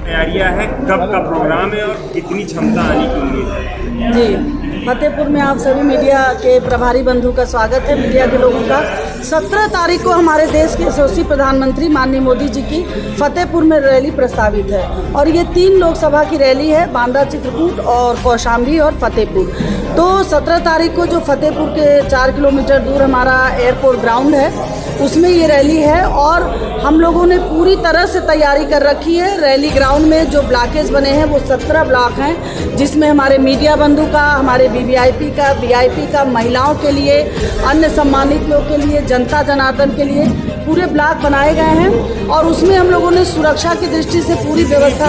तैयारियां हैं, कब का प्रोग्राम है और कितनी क्षमता आने की उम्मीद है? जी, फतेहपुर में आप सभी मीडिया के प्रभारी बंधु का स्वागत है। मीडिया के लोगों का 17 तारीख को हमारे देश के यशस्वी प्रधानमंत्री माननीय मोदी जी की फतेहपुर में रैली प्रस्तावित है और ये 3 लोकसभा की रैली है, बांदा, चित्रकूट और कौशाम्बी और फतेहपुर। तो 17 तारीख को जो फतेहपुर के 4 किलोमीटर दूर हमारा एयरपोर्ट ग्राउंड है उसमें ये रैली है और हम लोगों ने पूरी तरह से तैयारी कर रखी है। रैली ग्राउंड में जो ब्लॉकेज बने हैं वो 17 ब्लॉक हैं, जिसमें हमारे मीडिया बंधु का, हमारे वीवीआईपी का, वीआईपी का, महिलाओं के लिए, अन्य सम्मानित लोग के लिए, जनता जनार्दन के लिए पूरे ब्लॉक बनाए गए हैं और उसमें हम लोगों ने सुरक्षा की दृष्टि से पूरी व्यवस्था।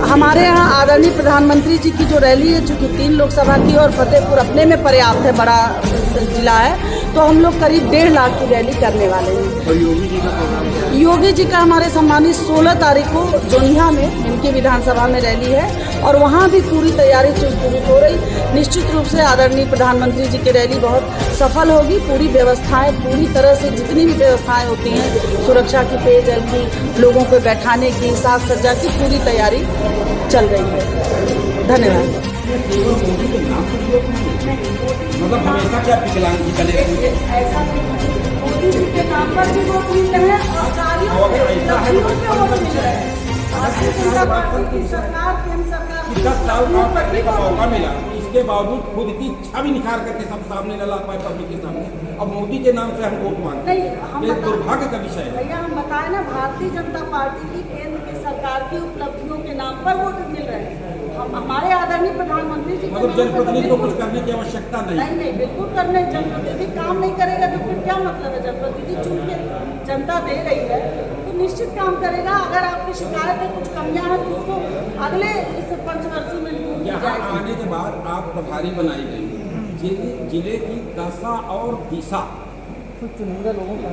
हमारे यहाँ आदरणीय प्रधानमंत्री जी की जो रैली है, चूँकि 3 लोकसभा की और फतेहपुर अपने में पर्याप्त है, बड़ा जिला है, तो हम लोग करीब 1.5 लाख की रैली करने वाले हैं। और योगी जी का प्रोग्राम? योगी जी का हमारे सम्मानित 16 तारीख को जोनिया में इनकी विधानसभा में रैली है और वहाँ भी पूरी तैयारी चुस्त हो रही। निश्चित रूप से आदरणीय प्रधानमंत्री जी की रैली बहुत सफल होगी। पूरी व्यवस्थाएं, पूरी तरह से जितनी भी व्यवस्थाएं होती हैं, सुरक्षा की, पेयजल की, लोगों को बैठाने की, साज सज्जा की पूरी तैयारी चल रही है। धन्यवाद। मतलब हमेशा क्या विकलांगी करेगी? ऐसा मोदी जी के नाम पर भी वोट मिल रहे हैं और कार्यों पे वोट मिल रहे हैं। भारतीय जनता पार्टी की सरकार, केंद्र सरकार 10 साल काम करने का मौका मिला, इसके बावजूद खुद की छवि निखार करके सब सामने न ला पाए पब्लिक के सामने। अब मोदी के नाम से हम वोट मांगते हैं, ये दुर्भाग्य का विषय है। भैया हम बताएं ना, भारतीय जनता पार्टी की केंद्र की सरकार की उपलब्धियों के नाम पर वोट मिल रहे हैं। हम हमारे आदरणीय प्रधानमंत्री जी मतलब जनप्रतिनिधि को कुछ करने की आवश्यकता नहीं। नहीं, बिल्कुल करने। जनप्रतिनिधि काम नहीं करेगा तो फिर क्या मतलब है? जनप्रतिनिधि चुन के जनता दे रही है तो निश्चित काम करेगा। अगर आपकी शिकायत है, कुछ कमियां हैं तो उसको अगले इस पंचवर्षीय में दूर की यहाँ जाएगी। आने के बाद आप प्रभारी बनाई गई, जिले की दशा और दिशा, चुनिंदा लोगों का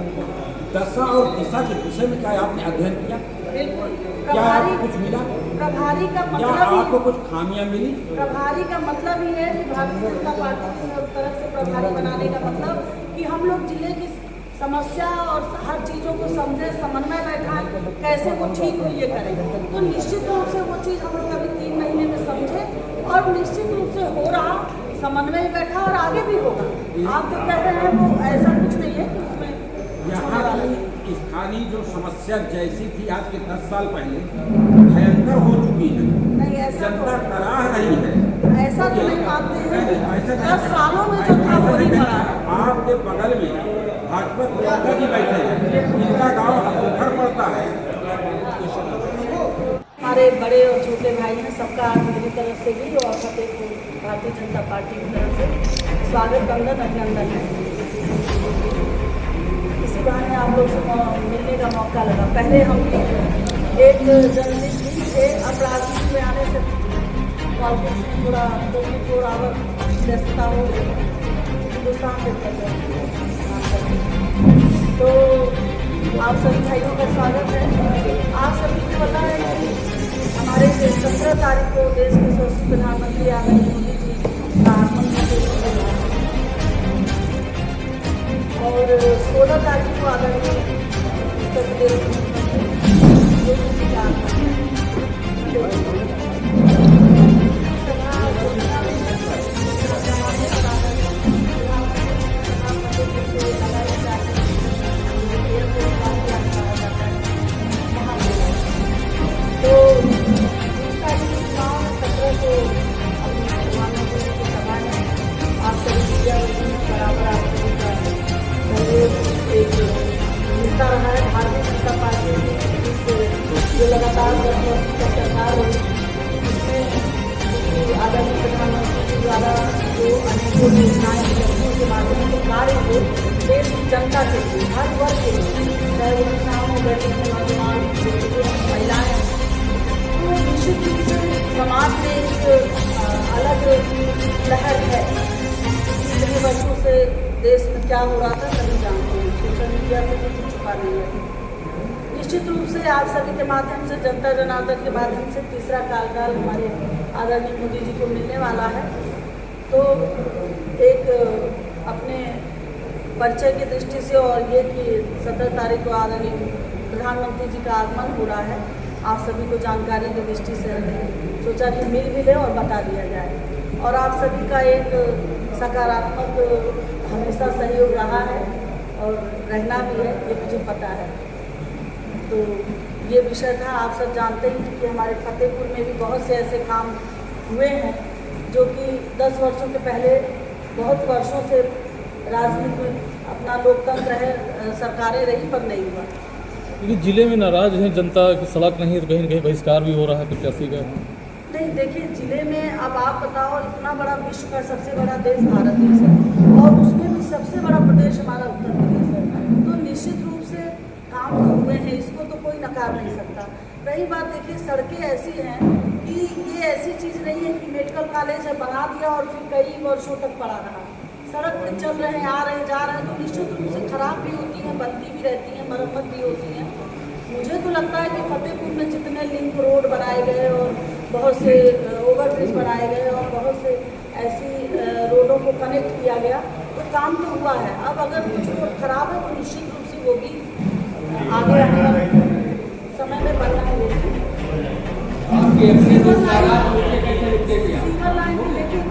दशा और दिशा के विषय में क्या आपने अध्ययन किया? बिल्कुल। क्या आपको कुछ मिला? प्रभारी का क्या मतलब आपको कुछ खामियां मिली? प्रभारी का मतलब ही है कि भारतीय जनता पार्टी की सब तरफ से प्रभारी बनाने का मतलब कि हम लोग जिले की समस्या और हर चीज़ों को समझे, समन्वय बैठाएं, कैसे वो ठीक हो ये करें। तो निश्चित रूप से वो चीज़ हम लोग अभी 3 महीने में समझे और निश्चित रूप से हो रहा, समन्वय बैठा और आगे भी होगा। आप जो कह रहे हैं वो ऐसा कुछ नहीं है कि उसमें यहाँ की स्थानीय जो समस्या जैसी थी आज के 10 साल पहले भयंकर हो चुकी है। नहीं, ऐसा जनता कराह रही है। ऐसा तो नहीं मानते हैं। ऐसा 10 सालों में जो था वो ही करा है। आपके बगल में भाजपा प्रियंका जी बैठे हैं, इनका गाँव हसूखर पड़ता है। हमारे बड़े और छोटे भाई हैं, सबका मेरी तरफ से भी और फतेहपुर भारतीय जनता पार्टी की तरफ से स्वागत, वंदन, अभिनंदन है। इसी बहाने आप लोग से मिलने का मौका लगा। पहले हम एक जर्नलिस्ट भी थे, अब राजनीति में आने से पॉलिटिक्स में थोड़ा 24 आवर व्यस्तता हो गई, हिंदुस्तान में कर रहे हैं। तो आप सभी भाइयों का स्वागत है। आप सभी को पता है कि हमारे 17 तारीख को देश के यशस्वी प्रधानमंत्री आदरणीय मोदी जी का आगमन और 16 तारीख को आदरणीय उत्तर प्रदेश के मुख्यमंत्री योगी जी का आगमन। तो दूसरा जो चुनाव 17 को प्रधानमंत्री जी की सभा है, आप सभी मीडिया बराबर आप सभी का सहयोग एक मिलता रहा है। भारतीय जनता पार्टी की जो लगातार 10 वर्ष का सरकार है, इसमें आदरणीय प्रधानमंत्री जी द्वारा जो अनेकों योजनाएं उपलब्धियों के माध्यम से कार्य हो देश की जनता के लिए, हर वर्ग के लिए, चाहे वो किसान हो, गरीब हो, नौजवान, महिलाएं, तो निश्चित रूप से समाज में एक अलग लहर है। पिछले वर्षों से देश में क्या हो रहा था सभी जानते हैं, सोशल मीडिया से भी कुछ छुपा नहीं है। निश्चित रूप से आप सभी के माध्यम से, जनता जनार्दन के माध्यम से तीसरा कार्यकाल हमारे आदरणीय मोदी जी को मिलने वाला है। तो एक अपने परिचय की दृष्टि से और ये कि 17 तारीख को आदरणीय प्रधानमंत्री जी का आगमन हो रहा है, आप सभी को जानकारी की दृष्टि से सोचा कि मिल भी ले और बता दिया जाए। और आप सभी का एक सकारात्मक हमेशा सहयोग रहा है और रहना भी है, ये मुझे पता है। तो ये विषय था। आप सब जानते हैं कि हमारे फतेहपुर में भी बहुत से ऐसे काम हुए हैं जो कि 10 वर्षों के पहले बहुत वर्षों से राजनीति में अपना लोकतंत्र है, सरकारें रही पर नहीं हुआ। क्योंकि जिले में नाराज हैं जनता की, सड़क नहीं तो कहीं न कहीं बहिष्कार भी हो रहा है प्रत्याशी का। नहीं, देखिए जिले में अब आप बताओ, इतना बड़ा विश्व का सबसे बड़ा देश भारत देश है और उसमें भी सबसे बड़ा प्रदेश हमारा उत्तर प्रदेश है, तो निश्चित रूप से काम तो हुए हैं, इसको तो कोई नकार नहीं सकता। रही बात, देखिए सड़कें ऐसी हैं कि ये ऐसी चीज़ नहीं है कि मेडिकल कॉलेज है बना दिया और फिर कई वर्षों तक पड़ा रहा। सड़क पे चल रहे हैं, आ रहे हैं, जा रहे हैं, तो निश्चित रूप से खराब भी होती हैं, बनती भी रहती हैं, मरम्मत भी होती हैं। मुझे तो लगता है कि फतेहपुर में जितने लिंक रोड बनाए गए और बहुत से ओवरब्रिज बनाए गए और बहुत से ऐसी रोडों को कनेक्ट किया गया, तो काम तो हुआ है। अब अगर कुछ रोड खराब है तो निश्चित रूप से वो भी आगे आने वाले समय में बनना है। सीवर लाइन को लेकर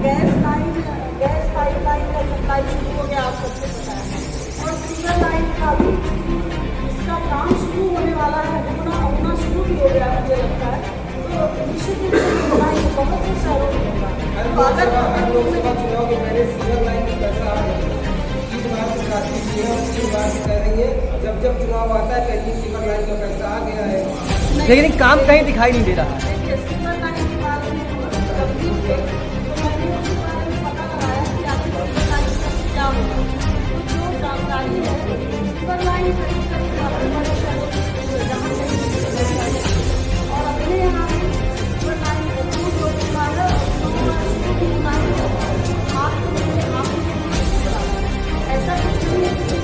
गैस पाइपलाइन का सप्लाई शुरू हो गया, आप सबको पता है। और सीवर लाइन का भी इसका काम शुरू होने वाला है, होना शुरू भी हो गया मुझे लगता है। तो निश्चित रूप से बहुत से शहरों में होगा। अगर लोकसभा चुनाव के पहले सीवर लाइन की पैसा आ रही है, 3 बार से शादी की है और 3 बार से कह रही है जब चुनाव आता है कहीं सीवर लाइन का पैसा आ गया है, लेकिन काम कहीं दिखाई नहीं दे रहा है। देखिए सीवर लाइन के बारे में गंभीर थे, तो मैंने उसके बारे में पता लगाया कि आखिर सीवर लाइन का क्या होगा। तो जो जानकारी है, सीवर लाइन करीब बड़े शहरों में शुरू है, जहाँ कहीं और अपने यहाँ सीवर लाइन बहुत लोग हुआ है और ऐसा कुछ नहीं है कि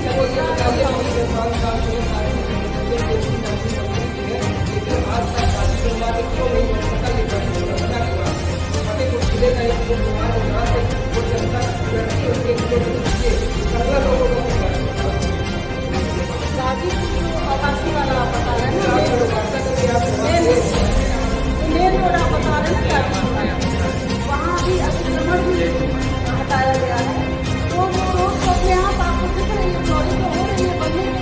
गाजीपुर जो आवासी वाला आप बता रहे हैं, मेन रोड आप बता रहे हैं गाजीपुर, वहाँ अभी अतिक्रमण भी हटाया गया है। तो वो रोड तो अपने आप आपको दिख रही है, चौड़ी तो हो रही है, बनने में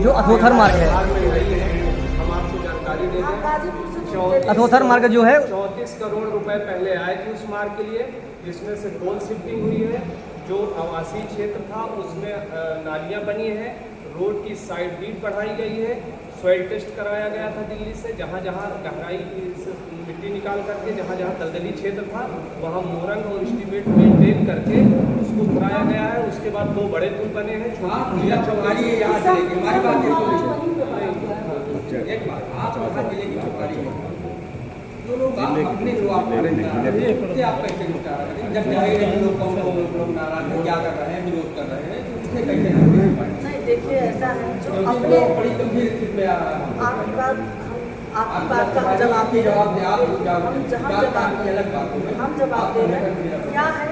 जो अथोथर मार्ग है, हम आपको जानकारी दे दें। गाजीपुर से अथोथर मार्ग जो है 34 करोड़ रुपए पहले आए थे उस मार्ग के लिए, जिसमें से पोल शिफ्टिंग हुई है। जो आवासीय क्षेत्र था उसमें नालियां बनी हैं, रोड की साइड बीट बढ़ाई गई है, सॉइल टेस्ट कराया गया था दिल्ली से, जहाँ जहाँ गहराई से मिट्टी निकाल करके जहाँ जहाँ दलदली क्षेत्र था वहाँ मोरंग और एस्टीमेट मेंटेन करके उसको भराया गया है। उसके बाद 2 बड़े पुल बने हैं, छोटी चौकारी याद है हमारी बात एक बात, आप वहाँ जिले की चौकारी है, जो लोग अपने जो आप आप कैसे निपटा रहे हैं, जब जाएगा लोग नाराज हैं, क्या कर रहे हैं, विरोध कर रहे हैं, उससे कैसे नहीं, देखिए ऐसा है जो अपने बड़ी गंभीर स्थिति में आ रहा है। आपकी बात का हम जवाब दे रहे हैं, हम जवाब दे रहे हैं। क्या है,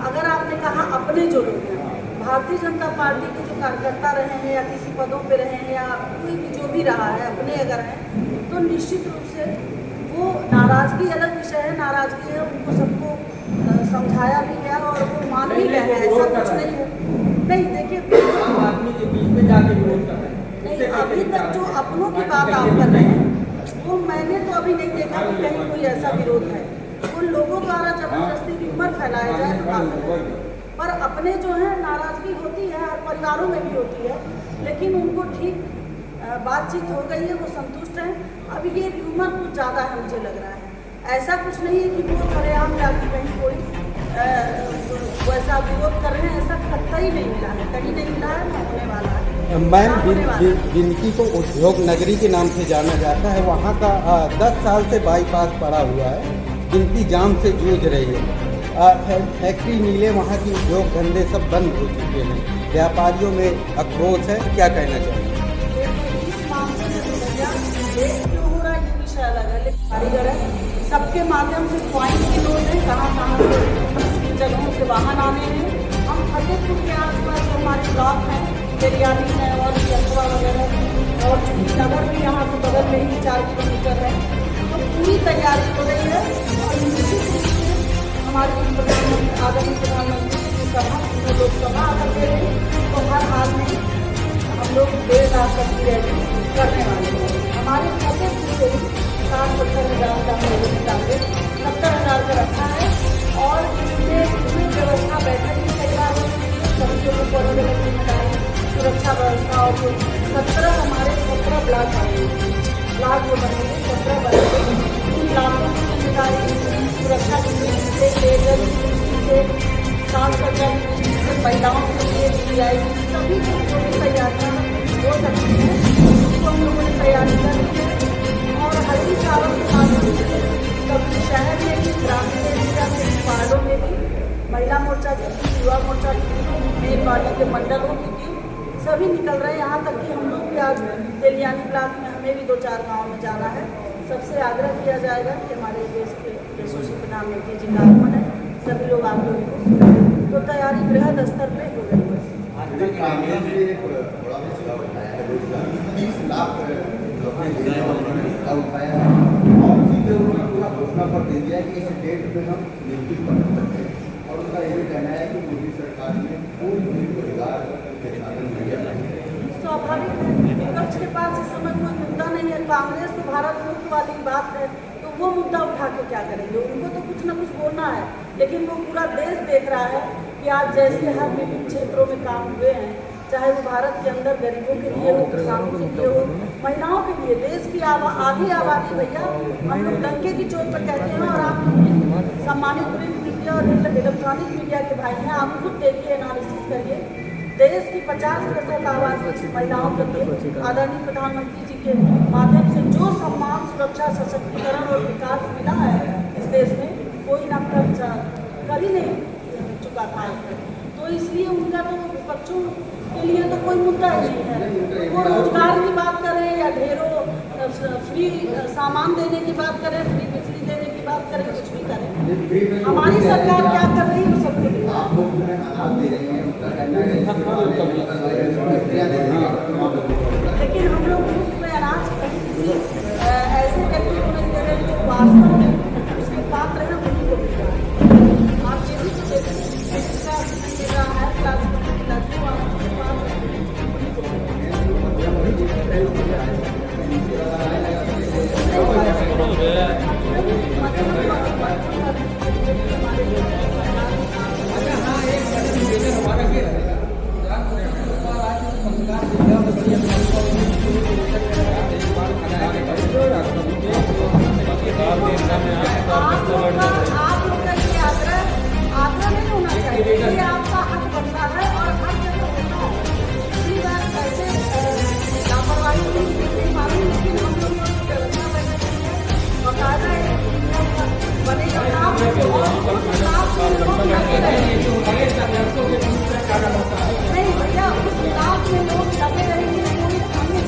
अगर आपने कहा अपने जो लोग हैं, भारतीय जनता पार्टी के जो कार्यकर्ता रहे हैं या किसी पदों पे रहे हैं या कोई भी जो भी रहा है, अपने अगर हैं, तो निश्चित रूप से वो नाराज़गी अलग विषय है, नाराज़गी है, उनको सबको समझाया भी गया और वो मान भी गए हैं, ऐसा कुछ नहीं है। नहीं, देखिए आम आदमी के बीच में जाके विरोध कर रहे हैं। नहीं, अभी तक जो अपनों की बात आप कर रहे हैं वो मैंने तो अभी नहीं देखा कि कहीं कोई ऐसा विरोध है। उन लोगों द्वारा जबरदस्ती ह्यूमर फैलाया जाए तो बात है, पर अपने जो है नाराज़गी होती है, हर परिवारों में भी होती है, लेकिन उनको ठीक बातचीत हो गई है, वो संतुष्ट हैं। अब ये ह्यूमर कुछ ज़्यादा है, मुझे लग रहा है। ऐसा कुछ नहीं है कि वो सरेआम जाके कहीं कोई वैसा विरोध कर रहे हैं, ऐसा कतई नहीं मिला है, कहीं नहीं मिला है, ना होने वाला है। मैम, गिनती को उद्योग नगरी के नाम से जाना जाता है, वहाँ का 10 साल से बाईपास पड़ा हुआ है, गिनती जाम से जूझ रही है। फैक्ट्री नीले वहाँ की उद्योग धंधे सब बंद हो चुके हैं, व्यापारियों में आक्रोश है, क्या कहना चाहिए? इस मामले में क्यों हो रहा है ये विषय अलग है, लेकिन कारीगर है, सबके माध्यम से पॉइंट के लोग हैं, कहाँ कहाँ से किस जगहों से वाहन आने हैं। हम फतेहपुर के आसपास हमारे ब्लॉक हैं, बेरियानी है और यशवा वगैरह, और नगर भी यहाँ से बगल में ही 4 किलोमीटर है। तो पूरी तैयारी हो रही है और निश्चित रूप से हमारे प्रधानमंत्री, आदरणीय प्रधानमंत्री की सभा, लोकसभा अगर दे रही तो हर हाल में हम लोग देर रात तक की रैली करने वाले हैं। हमारे फतेहपुर से 60-70 हज़ार का टारगेट 70,000 का रखा है और इसमें पूरी व्यवस्था बैठक भी तैयार हो चुकी है। सभी लोगों को अलग अलग जिम्मेदारी, सुरक्षा व्यवस्था और 17 हमारे 17 ब्लॉक बनेंगे, ब्लॉक जो बनेंगे 17 बनेंगे। उन ब्लॉकों की जिम्मेदारी सुरक्षा की दृष्टि से, पेयजल की दृष्टि से, साफ सफाई की दृष्टि से, महिलाओं के लिए DI सभी जो भी तैयारियाँ हो सकती हैं उसको हम लोगों ने तैयारी कर ली है। और हल्दी चावल के माध्यम से सभी शहर में भी, ग्रामीण एरिया में भी, वार्डों में भी, महिला मोर्चा की टीम, युवा मोर्चा की टीम, मेन पार्टी के मंडलों की टीम सभी निकल रहे हैं। यहाँ तक कि हम लोग भी आज तेलियानी ब्लॉक में हमें भी 2-4 गाँव में जाना है। सबसे आग्रह किया जाएगा कि हमारे देश के यशस्वी प्रधानमंत्री जी का आगमन है, सभी लोग आप लोगों को, तो तैयारी बृहद स्तर पर हो रही है। 30 लाख उठाया है और सीधे उन्होंने पूरा घोषणा पर दे दिया कि इस डेट पे हम नियुक्ति कर सकते हैं। और उनका ये भी कहना है कि मोदी सरकार ने कोई भी रोजगार के साधन दिया नहीं। स्वाभाविक है, विपक्ष के पास इस समय कोई मुद्दा नहीं है। कांग्रेस तो भारत मुक्त वाली बात है, तो वो मुद्दा उठा के क्या करेंगे? उनको तो कुछ ना कुछ बोलना है, लेकिन वो पूरा देश देख रहा है कि आज जैसे हर विभिन्न क्षेत्रों में काम हुए हैं, चाहे वो भारत के अंदर गरीबों के लिए हो, किसानों के लिए हो, महिलाओं के लिए, देश की आधी आबादी भैया हम लोग डंके की चोट पर कहते हैं। और आप सम्मानित प्रिंट मीडिया और इलेक्ट्रॉनिक मीडिया के भाई हैं, आप खुद देखिए, एनालिसिस करिए। देश की 50% आबादी महिलाओं के लिए आदरणीय प्रधानमंत्री जी के माध्यम से जो सम्मान, सुरक्षा, सशक्तिकरण और विकास मिला है इस देश में, कोई ना कभी नहीं चुका था। तो इसलिए उनका तो विपक्षों के लिए तो कोई मुद्दा ही नहीं है। वो रोजगार की बात करें या ढेरों फ्री सामान देने की बात करें, फ्री बिजली देने की बात करें, कुछ भी करें, हमारी सरकार क्या कर रही है वो सबको लेकिन हम लोग मुफ्त में अनाज कहीं किसी ऐसे व्यक्ति को नहीं दे रहे जो वास्तव में उसके पात्र है, उन्हीं को मिल रहा है। आप ये भी तो देखिए, क्लास में मिल रहा है, क्लास में लड़की वालों के पास उन्हीं को मिल रहा है। आप लोग का ये आग्रह नहीं होना चाहिए, ये आपका हक बनता है और हर जगह होता है। दूसरी बात, ऐसे लापरवाही नहीं मालूम, लेकिन हम लोग व्यवस्था बैठक है, बाकायदा बनेगा काम और उस काम में लोग लगे रहेंगे। नहीं भैया, उस काम में लोग लगे रहेंगे, कोई हमें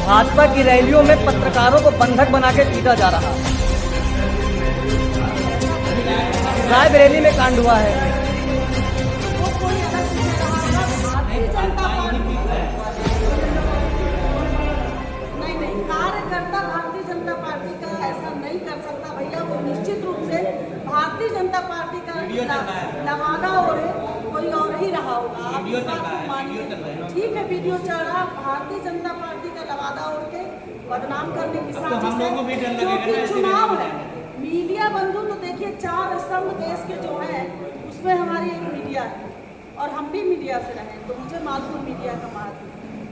भाजपा की रैलियों में पत्रकारों को बंधक बना के पीटा जा रहा है। रायबरेली में कांड हुआ है। नहीं, कार्यकर्ता भारतीय जनता पार्टी का ऐसा नहीं कर सकता भैया। वो निश्चित रूप से भारतीय जनता पार्टी का लवादा और कोई और ही रहा होगा। आप इस बात को मानिए, ठीक है, वीडियो चल रहा, भारतीय जनता पार्टी का लवादा और के बदनाम करने की साजिश है, क्योंकि चुनाव है। मीडिया बंधु तो देखिए, 4 स्तंभ देश के जो है उसमें हमारी एक मीडिया है और हम भी मीडिया से रहे, तो मुझे मालूम मीडिया का महत्व।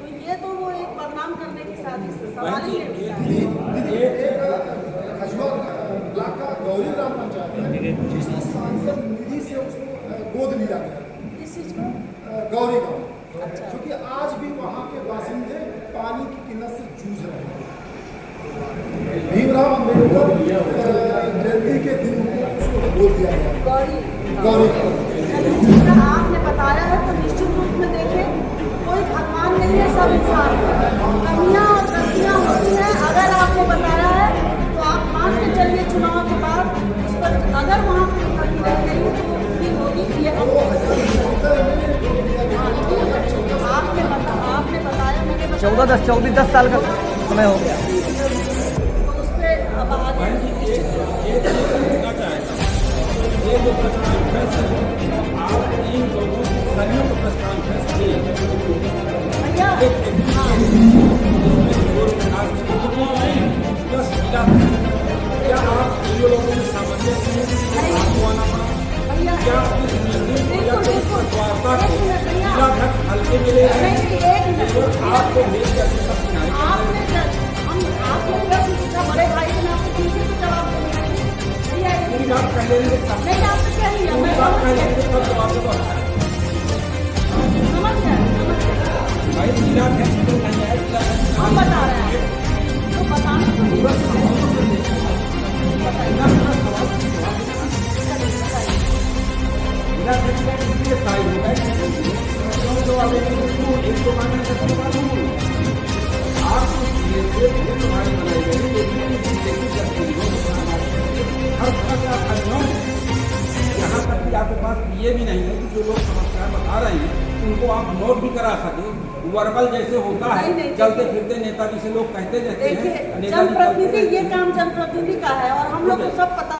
तो ये तो वो एक बदनाम करने की साजिश है, सवाल ही नहीं उठता है। गौरी ग्राम पंचायत जिसमें सांसद निधि से उसको गोद लिया गया, इस चीज को गौरी गांव, अच्छा, क्योंकि आज भी वहाँ के बासिंदे पानी की किल्लत से जूझ रहे हैं। भीमराव अम्बेडकर जयंती के दिन उसको गोद दिया गया। गौरी गौरी चलिए ठीक है, आपने बताया है तो निश्चित रूप में देखें, कोई भगवान नहीं है, सब इंसान है। कमियाँ और गलतियाँ होती हैं। अगर आपने बताया है तो आप मान के चलिए चुनाव के बाद उस पर अगर वहाँ पर कमी रह गई तो भी होगी। ये आपने बताया, मैंने बताया 10 साल का समय हो गया। तो उस पर अब आगे निश्चित रूप एक चीज पूछना चाहेगा, ये जो प्रश्न कॉन्फ्रेंस है, आप इन लोगों की संयुक्त प्रेस कॉन्फ्रेंस किए भैया प्लस जिला, क्या आप इन लोगों में सामंजस्य आपको आना पड़ा? भैया क्या इस मीटिंग या इस वार्ता को एक मिनट भैया, जिला तक हल्के में ले रहे नहीं, हैं एक मिनट। और आपको भेज करके सब किनारे कर आपने आपने प्रश्न पूछा, बड़े भाई ने आपको पूछे तो जवाब देना भैया। पूरी बात पहले नहीं देखता, नहीं आपने क्या लिया, पूरी मैं बात समझ पहले गया, नहीं देखता, जवाब देता समझ गया। भाई जिला अध्यक्ष तो नहीं है, जिला अध्यक्ष हम बता रहे हैं तो बताने को नहीं जिला अध्यक्ष का इसलिए साइड होता है कि जो आप एक दो मांगे आप तुम्हारी बनाई गई, लेकिन इस जिले की गतिविधियों को हर तरह से आप अध्ययन, यहाँ तक कि आपके पास ये भी नहीं है कि जो लोग समस्या बता रहे हैं उनको आप नोट भी करा सके। वर्बल जैसे होता है, नहीं, चलते फिरते नेताजी से लोग कहते रहते देखिए, हैं, नेताजी जनप्रतिनिधि, ये काम जनप्रतिनिधि का है और हम लोग को सब पता